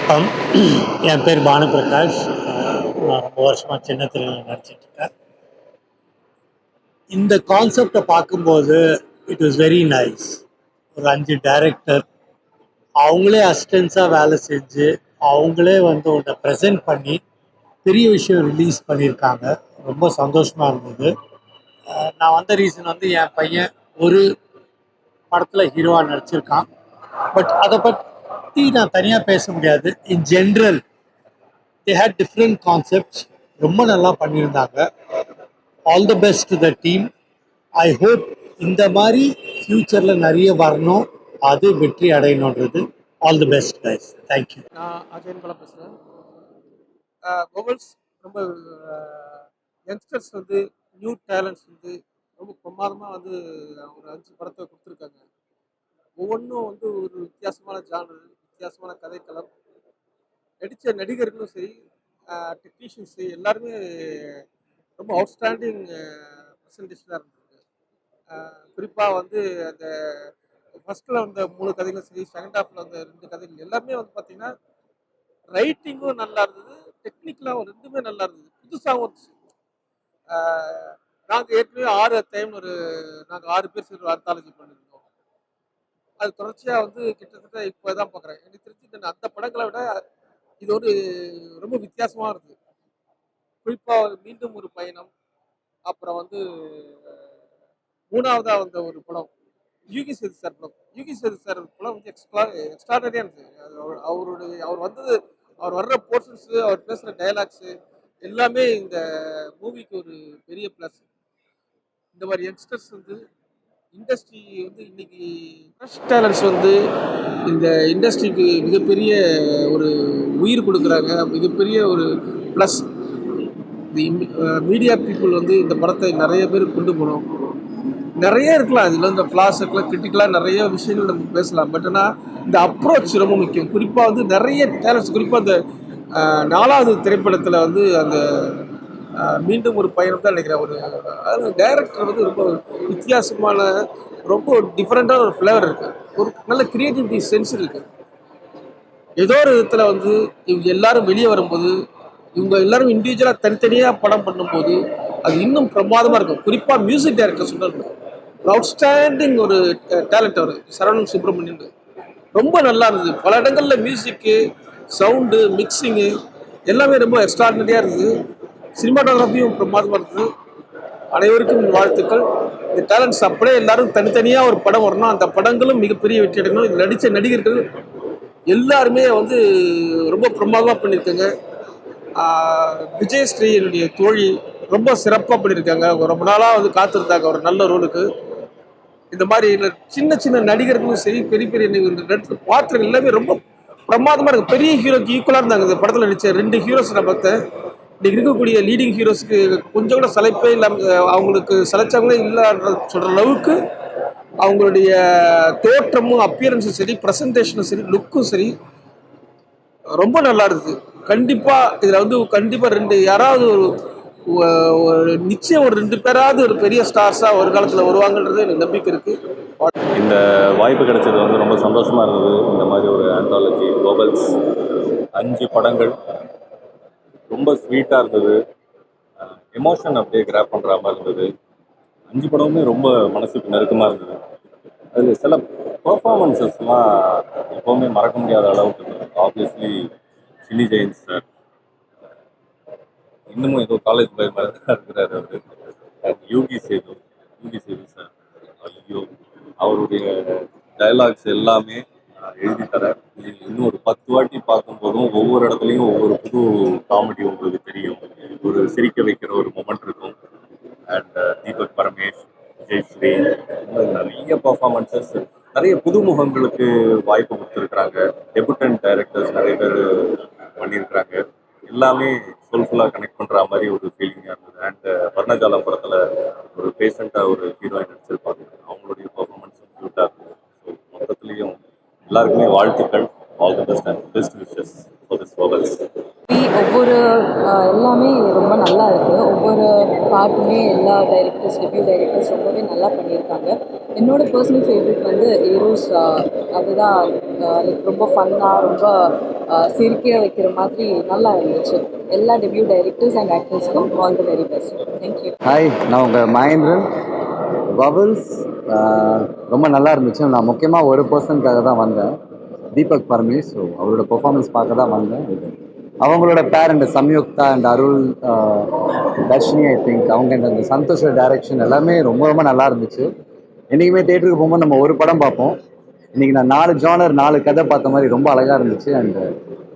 வணக்கம். என் பேர் பானுபிரகாஷ். நான் ரொம்ப வருஷமாக சின்ன திரையில் நடிச்சிட்ருக்கேன். இந்த கான்செப்டை பார்க்கும்போது இட் வாஸ் வெரி நைஸ். ஒரு 5 டைரக்டர் அவங்களே அசிஸ்டன்ஸாக வேலை செஞ்சு அவங்களே வந்து ஒன்றை ப்ரெசென்ட் பண்ணி பெரிய விஷயம் ரிலீஸ் பண்ணியிருக்காங்க. ரொம்ப சந்தோஷமாக இருந்தது. நான் வந்த ரீசன் வந்து என் பையன் ஒரு படத்தில் ஹீரோவாக நடிச்சிருக்கான். பட் அதை பற்றி நான் தனியாக பேச முடியாது. In general they had different concepts. ரொம்ப நல்லா பண்ணியிருந்தாங்க. All the best to the team. I hope இந்த மாதிரி ஃப்யூச்சரில் நிறைய வரணும், அது வெற்றி அடையணுன்றது. All the best guys. Thank you. நான் அஜயன் கலா பேசுகிறேன். மொபைல்ஸ் ரொம்ப யங்ஸ்டர்ஸ் வந்து நியூ டேலண்ட்ஸ் வந்து ரொம்ப பிரமாதமாக வந்து ஒரு 5 படத்தை கொடுத்துருக்காங்க. ஒவ்வொன்றும் வந்து ஒரு வித்தியாசமான ஜானர், வித்தியாசமான கதைக்களம். நடித்த நடிகர்களும் சரி, டெக்னீஷியன்ஸு எல்லாருமே ரொம்ப அவுட்ஸ்டாண்டிங் ப்ரெசன்டேஷனாக இருந்திருக்கு. குறிப்பாக வந்து அந்த ஃபர்ஸ்ட்டில் வந்த 3 கதைகளும் சரி, செகண்ட் ஹாஃபில் வந்த 2 கதைகள் எல்லாமே வந்து பார்த்தீங்கன்னா ரைட்டிங்கும் நல்லா இருந்தது, டெக்னிக்கலாகவும் ரெண்டுமே நல்லா இருந்தது, புதுசாகவும் இருந்துச்சு. நாங்கள் ஏற்கனவே 6 அத்தியாயம்னு நாங்கள் 6 பேர் சேர்ந்து ஒரு ஆந்தாலஜி பண்ணியிருந்தோம். அது தொடர்ச்சியாக வந்து கிட்டத்தட்ட இப்போ தான் பார்க்குறேன். எனக்கு தெரிஞ்சு நான் அந்த படங்களை விட இது ஒரு ரொம்ப வித்தியாசமாக இருக்குது. குறிப்பாக மீண்டும் ஒரு பயணம், அப்புறம் வந்து 3ஆவதாக வந்த ஒரு படம் யூகி சேது சார் படம். யூகி சேது சார் படம் வந்து எக்ஸ்ட்ராடனரியாக இருந்துச்சு. அது அவர் வந்தது, அவர் வர்ற போர்ஷன்ஸு, அவர் பேசுகிற டைலாக்ஸு எல்லாமே இந்த மூவிக்கு ஒரு பெரிய ப்ளஸ். இந்த மாதிரி யங்ஸ்டர்ஸ் வந்து இண்டஸ்ட்ரி வந்து இன்னைக்கு ஃப்ரெஷ் டேலண்ட்ஸ் வந்து இந்த இண்டஸ்ட்ரிக்கு மிகப்பெரிய ஒரு உயிர் கொடுக்குறாங்க, மிகப்பெரிய ஒரு ப்ளஸ். மீடியா பீப்புள் வந்து இந்த படத்தை நிறைய பேர் கொண்டு போகணும். நிறைய இருக்கலாம், இதில் இந்த ஃப்ளாஸ் இருக்கலாம், கிரிட்டிக்கலாக நிறைய விஷயங்கள் நம்ம பேசலாம். பட் ஆனால் இந்த அப்ரோச் ரொம்ப முக்கியம். குறிப்பாக வந்து நிறைய டேலண்ட்ஸ், குறிப்பாக அந்த 4வது திரைப்படத்தில் வந்து அந்த மீண்டும் ஒரு பயணம் தான் நினைக்கிறேன். அதாவது டைரக்டர் வந்து ரொம்ப வித்தியாசமான, ரொம்ப டிஃப்ரெண்ட்டான ஒரு ஃப்ளேவர் இருக்குது, ஒரு நல்ல கிரியேட்டிவிட்டி சென்ஸ் இருக்குது. ஏதோ ஒரு விதத்தில் வந்து இவங்க எல்லாரும் வெளியே வரும்போது, இவங்க எல்லாரும் இண்டிவிஜுவலாக தனித்தனியாக படம் பண்ணும்போது அது இன்னும் பிரமாதமாக இருக்கும். குறிப்பாக மியூசிக் டைரக்டர் சொன்னார், ஒரு அவுட்ஸ்டாண்டிங் ஒரு டேலண்ட் அவர் சரவணன் சுப்ரமணியன். ரொம்ப நல்லா இருந்தது. பல இடங்களில் மியூசிக்கு, சவுண்டு, மிக்சிங்கு எல்லாமே ரொம்ப எக்ஸ்ட்ராடினரியாக இருந்தது. சினிமாட்டோகிராஃபியும் பிரமாதமாக இருந்தது. அனைவருக்கும் வாழ்த்துக்கள். இந்த டேலண்ட்ஸ் அப்படியே எல்லாரும் தனித்தனியாக ஒரு படம் வரணும், அந்த படங்களும் மிகப்பெரிய வெற்றி அடையணும். இதில் நடித்த நடிகர்கள் எல்லாருமே வந்து ரொம்ப பிரமாதமாக பண்ணியிருக்காங்க. விஜயஸ்ரீ என்னுடைய தோழி ரொம்ப சிறப்பாக பண்ணியிருக்காங்க. ரொம்ப நாளாக வந்து காத்திருந்தாங்க ஒரு நல்ல ரோலுக்கு. இந்த மாதிரி சின்ன சின்ன நடிகர்களும் சரி, பெரிய பெரிய நடிகர் பாத்திரங்கள் எல்லாமே ரொம்ப பிரமாதமாக இருக்குது. பெரிய ஹீரோக்கு ஈக்குவலாக இருந்தாங்க இந்த படத்தில் நடித்த 2 ஹீரோஸ். நான் பார்த்தேன், இன்னைக்கு இருக்கக்கூடிய லீடிங் ஹீரோஸ்க்கு கொஞ்சம் கூட சளைப்பே இல்லாமல், அவங்களுக்கு சளைச்சவங்களே இல்லைன்ற சொல்கிற அளவுக்கு அவங்களுடைய தோற்றமும் அப்பியரன்ஸும் சரி, ப்ரெசன்டேஷனும் சரி, லுக்கும் சரி ரொம்ப நல்லா இருக்குது. கண்டிப்பாக இதில் வந்து கண்டிப்பாக யாராவது ஒரு நிச்சயம் ஒரு 2 பேராவது ஒரு பெரிய ஸ்டார்ஸாக ஒரு காலத்தில் வருவாங்கன்றது எனக்கு நம்பிக்கை இருக்குது. இந்த வாய்ப்பு கிடைச்சது வந்து ரொம்ப சந்தோஷமாக இருந்தது. இந்த மாதிரி ஒரு ஆந்தாலஜி குளோபல்ஸ் 5 படங்கள் ரொம்ப ஸ்வீட்டாக இருந்தது. எமோஷன் அப்படியே கிராப் பண்ணுற மாதிரி இருந்தது. 5 படமுமே ரொம்ப மனசுக்கு நெருக்கமாக இருந்தது. அதில் சில பர்ஃபார்மன்ஸஸ்லாம் எப்போவுமே மறக்க முடியாத அளவுக்கு இருந்தது. ஆப்வியஸ்லி சில்லி ஜெயின்ஸ் சார் இன்னமும் ஏதோ காலேஜ் பாய் மாதிரி தான் இருக்கிறாரு அவர். அண்ட் யூகி சேது சார், ஐயோ, அவருடைய டைலாக்ஸ் எல்லாமே எழுதி தர. இன்னும் ஒரு 10 வாட்டி பார்க்கும்போதும் ஒவ்வொரு இடத்துலையும் ஒவ்வொரு புது காமெடி உங்களுக்கு தெரியும், ஒரு சிரிக்க வைக்கிற ஒரு மொமெண்ட் இருக்கும். அண்ட் தீபக் பரமேஷ், விஜயஸ்ரீ, நிறைய பர்ஃபார்மன்ஸஸ், நிறைய புதுமுகங்களுக்கு வாய்ப்பு கொடுத்துருக்குறாங்க. டெபுட்டன்ட் டைரக்டர்ஸ் நிறைய பேர் பண்ணியிருக்கிறாங்க. எல்லாமே சோல்ஃபுல்லாக கனெக்ட் பண்ணுற மாதிரி ஒரு ஃபீலிங்காக இருந்தது. அண்ட் வர்ணஜாலம் படத்தில் ஒரு பேஷண்ட்டாக ஒரு ஹீரோயின் நடிச்சிருப்பாங்க, அவங்களுடைய பர்ஃபார்மன்ஸும் க்யூட்டாக இருந்தது. ஸோ மொத்தத்துலேயும் எல்லாருக்குமே வாழ்த்துக்கள். All the best and best wishes for this progress. ஒவ்வொரு எல்லாமே ரொம்ப நல்லா இருக்குது. ஒவ்வொரு பாட்டுமே எல்லா டைரக்டர்ஸ், டெபியூ டைரக்டர்ஸ் ரொம்பவே நல்லா பண்ணியிருக்காங்க. என்னோடய பர்சனல் ஃபேவரட் வந்து ஏரோஸ். அதுதான் லைக் ரொம்ப ஃபன்னாக, ரொம்ப சிரிக்க வைக்கிற மாதிரி நல்லா இருந்துச்சு. எல்லா டெபியூ டைரக்டர்ஸ் அண்ட் ஆக்டர்ஸ்க்கும் all the very best. Thank you. Hi, நான் உங்கள் மகேந்திரன். பபிள்ஸ் ரொம்ப நல்லா இருந்துச்சு. நான் முக்கியமாக ஒரு பர்சனுக்காக தான் வந்தேன், தீபக் பரமேஷ். ஸோ அவரோட பெர்ஃபார்மன்ஸ் பார்க்க தான் வந்தேன். அவங்களோட parent Samyukta and Arul, Dharshini, I think அவங்க அந்த சந்தோஷ டைரக்ஷன் எல்லாமே ரொம்ப ரொம்ப நல்லா இருந்துச்சு. என்றைக்குமே தேட்டருக்கு போகும்போது நம்ம ஒரு படம் பார்ப்போம். இன்றைக்கி நான் 4 ஜானர் 4 கதை பார்த்த மாதிரி ரொம்ப அழகாக இருந்துச்சு. அண்ட்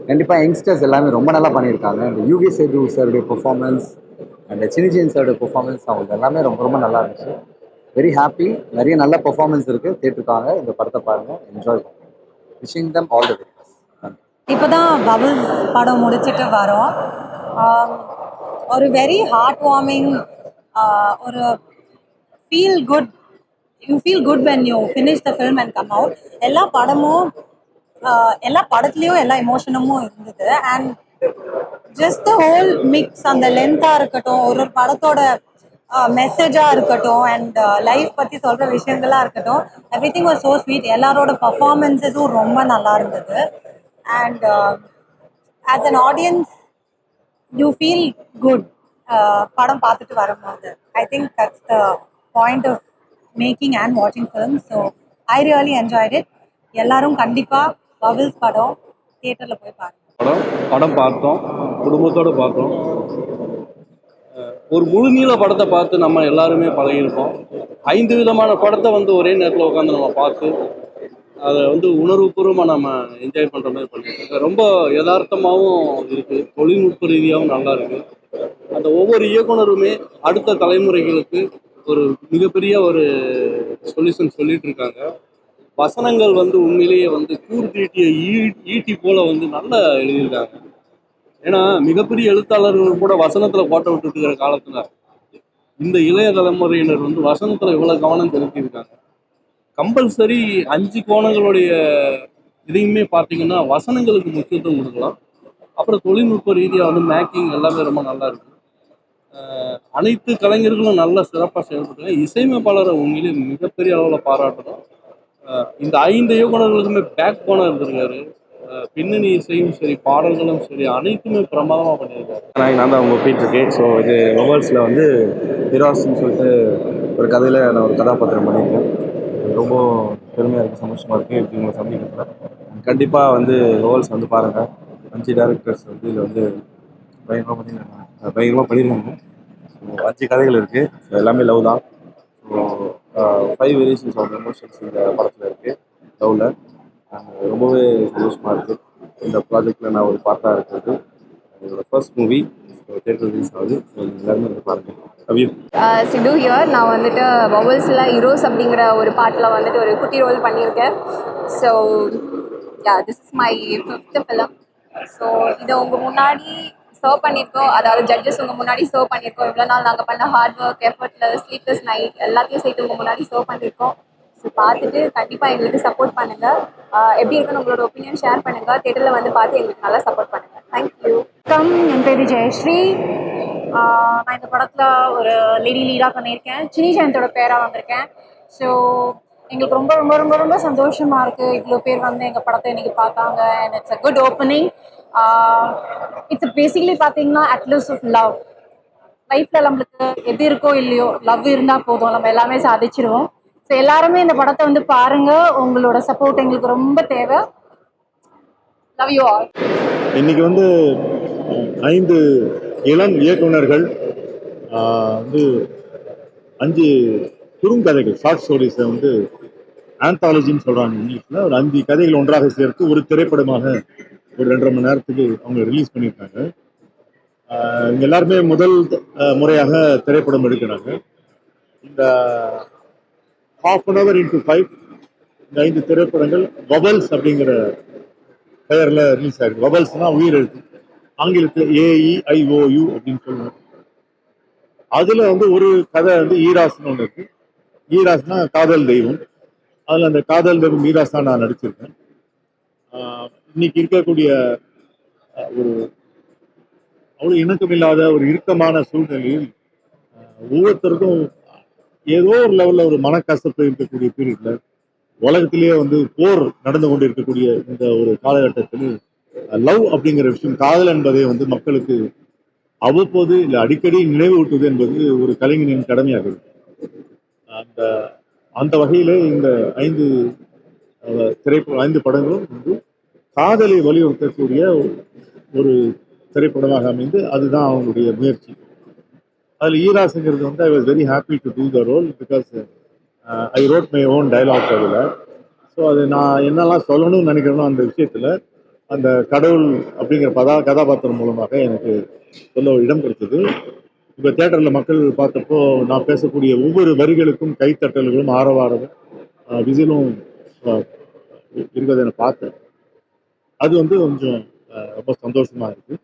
கண்டிப்பாக யங்ஸ்டர்ஸ் எல்லாமே ரொம்ப நல்லா பண்ணியிருக்காங்க. அந்த யூகி சேது சாருடைய பெர்ஃபார்மன்ஸ் அண்ட் சினிஜின் சாரோட பெர்ஃபார்மன்ஸ் அவங்க எல்லாமே ரொம்ப ரொம்ப நல்லா இருந்துச்சு. Very happy. நிறைய நல்ல பெர்ஃபார்மன்ஸ் இருக்குது. தேட்டருக்காங்க இந்த படத்தை பாருங்கள், என்ஜாய் பண்ணுங்கள். Wishing them all the very best. இப்போ தான் பபிள்ஸ் படம் முடிச்சுட்டு வரோம். ஒரு வெரி ஹார்ட் வார்மிங், ஒரு feel good, you feel good when you finish the film and come out. எல்லா படத்துலேயும் எல்லா எமோஷனமும் இருந்தது. And just the whole mix, அந்த லென்த்தாக இருக்கட்டும், ஒரு படத்தோட மெசேஜாக இருக்கட்டும், அண்ட் லைஃப் பற்றி சொல்கிற விஷயங்களாக இருக்கட்டும், every thing was so sweet. எல்லாரோட பர்ஃபார்மன்ஸஸும் ரொம்ப நல்லா இருந்தது. And as an audience, you feel good. படம் பார்த்துட்டு வரும்போது I think that's the point of making and watching films. So I really enjoyed it. எல்லாரும் கண்டிப்பாக பபிள்ஸ் படம் தியேட்டரில் போய் பாருங்க. படம் பார்த்தோம், குடும்பத்தோடு பார்த்தோம். ஒரு முழுநீள படத்தை பார்த்து நம்ம எல்லாருமே பழகியிருக்கோம். 5 விதமான படத்தை ஒரே நேரத்தில் உட்காந்து நம்ம பார்த்து அதை உணர்வுபூர்வமாக நம்ம என்ஜாய் பண்ணுற மாதிரி பண்ணியிருக்கோம். ரொம்ப யதார்த்தமாகவும் இருக்குது, தொழில்நுட்ப ரீதியாகவும் நல்லா இருக்குது. அந்த ஒவ்வொரு இயக்குனருமே அடுத்த தலைமுறைகளுக்கு ஒரு மிகப்பெரிய ஒரு சொல்யூஷன் சொல்லிட்டு இருக்காங்க. வசனங்கள் உண்மையிலேயே கூர்தீட்டிய ஈட்டி போல நல்லா எழுதியிருக்காங்க. ஏன்னா மிகப்பெரிய எழுத்தாளர்கள் கூட வசனத்தில் கோட்டை விட்டுட்டு இருக்கிற காலத்தில் இந்த இளைய தலைமுறையினர் வசனத்தில் இவ்வளோ கவனம் செலுத்தியிருக்காங்க. கம்பல்சரி 5 கோணங்களுடைய இதையுமே பார்த்தீங்கன்னா வசனங்களுக்கு முக்கியத்துவம் கொடுக்கலாம். அப்புறம் தொழில்நுட்ப ரீதியாக மேக்கிங் எல்லாமே ரொம்ப நல்லா இருக்கு. அனைத்து கலைஞர்களும் நல்ல சிறப்பாக செயல்பட்டுருக்காங்க. இசையமைப்பாளரை உண்மையிலே மிகப்பெரிய அளவில் பாராட்டணும். இந்த 5 இயக்குநர்களுக்குமே பேக் போனாக இருந்திருக்காரு. பின்னணி இசையும் சரி, பாடல்களும் சரி, அனைத்துமே பிரமாதமாக பண்ணியிருக்காரு. நான் தான் அவங்க போயிட்டுருக்கேன். ஸோ இது மொபைல்ஸில் ஹிராஸ்ன்னு சொல்லிட்டு ஒரு கதையில் நான் ஒரு கதாபாத்திரம் பண்ணியிருக்கேன். ரொம்ப பெருமையாக இருக்குது, சந்தோஷமாக இருக்குது. இப்படி உங்களை சந்திக்கிறேன். கண்டிப்பாக மொபைல்ஸ் பாருங்கள். 5 டேரக்டர்ஸ் இதில் பயங்கரமாக பண்ணியிருக்காங்க. ஸோ 5 கதைகள் இருக்குது. ஸோ எல்லாமே லவ் தான். ஸோ 5 வேரியேஷன்ஸ் ஆஃப் எமோஷன்ஸ் இந்த படத்தில் இருக்குது, லவ்வில். ரொம்பவே சந்தோஷமாக இருக்குது. இந்த ப்ராஜெக்டில் நான் ஒரு பார்ட்டாக இருக்கிறது. என்னோடய ஃபர்ஸ்ட் மூவி தேட்டர் ரிலீஸ் ஆகுது. ஸோ எல்லாருமே பாருங்கள். சிது ஹியர். நான் பபிள்ஸில் ஹீரோஸ் அப்படிங்கிற ஒரு பாட்டில் ஒரு குட்டி ரோல் பண்ணியிருக்கேன். So this is my 5th film. So இதை உங்கள் முன்னாடி சர்வ் பண்ணியிருக்கோம், அதாவது ஜட்ஜஸ் உங்கள் முன்னாடி சர்வ் பண்ணியிருக்கோம். இவ்வளோ நாள் நாங்கள் பண்ண hard work, effortless, sleepless night எல்லாத்தையும் சேர்த்து உங்கள் முன்னாடி சர்வ் பண்ணியிருக்கோம். ஸோ பார்த்துட்டு கண்டிப்பாக எங்களுக்கு சப்போர்ட் பண்ணுங்கள். எப்படி இருக்குன்னு உங்களோட ஒப்பீனியன் ஷேர் பண்ணுங்கள். தேட்டரில் பார்த்து எங்களுக்கு நல்லா சப்போர்ட் பண்ணுங்கள். தேங்க்யூ. என் பேர் ஜெயஸ்ரீ. நான் இந்த படத்தில் ஒரு லீடாக பண்ணியிருக்கேன். சினி ஜெயந்தோட பேராக வந்திருக்கேன். ஸோ எங்களுக்கு ரொம்ப ரொம்ப ரொம்ப ரொம்ப சந்தோஷமாக இருக்குது. இவ்வளோ பேர் எங்கள் படத்தை இன்றைக்கி பார்த்தாங்க. And it's a good opening. It's basically பார்த்தீங்கன்னா அட்லஸ் ஆஃப் லவ். லைஃப்பில் நம்மளுக்கு எது இருக்கோ இல்லையோ, லவ் இருந்தால் போதும், நம்ம எல்லாமே சாதிச்சிடுவோம். ஸோ எல்லாருமே இந்த படத்தை பாருங்கள். உங்களோட சப்போர்ட் எங்களுக்கு ரொம்ப தேவை. Love you all. இன்றைக்கி 5 இளம் இயக்குனர்கள் 5 குறுங்கதைகள், ஷார்ட் ஸ்டோரிஸை ஆந்தாலஜின்னு சொல்கிறாங்க இங்கிலீஷில். ஒரு 5 கதைகள் ஒன்றாக சேர்த்து ஒரு திரைப்படமாக ஒரு 2.5 மணி நேரத்துக்கு அவங்க ரிலீஸ் பண்ணியிருக்காங்க. இவங்க எல்லாருமே முதல் முறையாக திரைப்படம் எடுக்கிறாங்க. இந்த ½ an hour into 5 இந்த 5 திரைப்படங்கள் பபல்ஸ் அப்படிங்கிற பெயரில் ரிலீஸ் ஆகிருக்கு. பபல்ஸ்னால் உயிர் எழுத்து, ஆங்கிலத்தில் AEIOU அப்படின்னு சொல்லுவோம். அதில் ஒரு கதை ஈராஸ்ன்னு ஒன்று இருக்குது. ஈராஸ்னா காதல் தெய்வம். அதில் அந்த காதல் தெய்வம் ஈராஸ் தான் நான் நடிச்சிருக்கேன். இன்னைக்கு இருக்கக்கூடிய ஒரு அவ்வளோ இணக்கமில்லாத ஒரு இறுக்கமான சூழ்நிலையில் ஒவ்வொருத்தருக்கும் ஏதோ ஒரு லெவலில் ஒரு மனக்கசப்பு இருக்கக்கூடிய பீரியட்ல உலகத்திலேயே போர் நடந்து கொண்டு இருக்கக்கூடிய இந்த ஒரு காலகட்டத்தில் லவ் அப்படிங்கிற விஷயம், காதல் என்பதை வந்து மக்களுக்கு அவ்வப்போது இல்லை அடிக்கடி நினைவூட்டுவது என்பது ஒரு கலைஞனின் கடமையாகும். அந்த அந்த வகையிலே இந்த 5 5 படங்களும் வந்து காதலை வலியுறுத்தக்கூடிய ஒரு திரைப்படமாக அமைந்து அதுதான் அவங்களுடைய முயற்சி. அதில் ஈராசுங்கிறது வந்து I was very happy to do the role because I wrote my own dialogues அதில். ஸோ அது நான் என்னெல்லாம் சொல்லணும்னு நினைக்கிறேனோ அந்த விஷயத்தில் அந்த கடவுள் அப்படிங்கிற கதாபாத்திரம் மூலமாக எனக்கு சொல்ல ஒரு இடம் கிடைச்சது. இப்போ தேட்டரில் மக்கள் பார்த்தப்போ நான் பேசக்கூடிய ஒவ்வொரு வரிகளுக்கும் கைத்தட்டல்களும் ஆரவாரமும் விசிலும் இருக்கிறத நான் பார்த்தேன். அது வந்து கொஞ்சம் ரொம்ப சந்தோஷமா இருக்கு.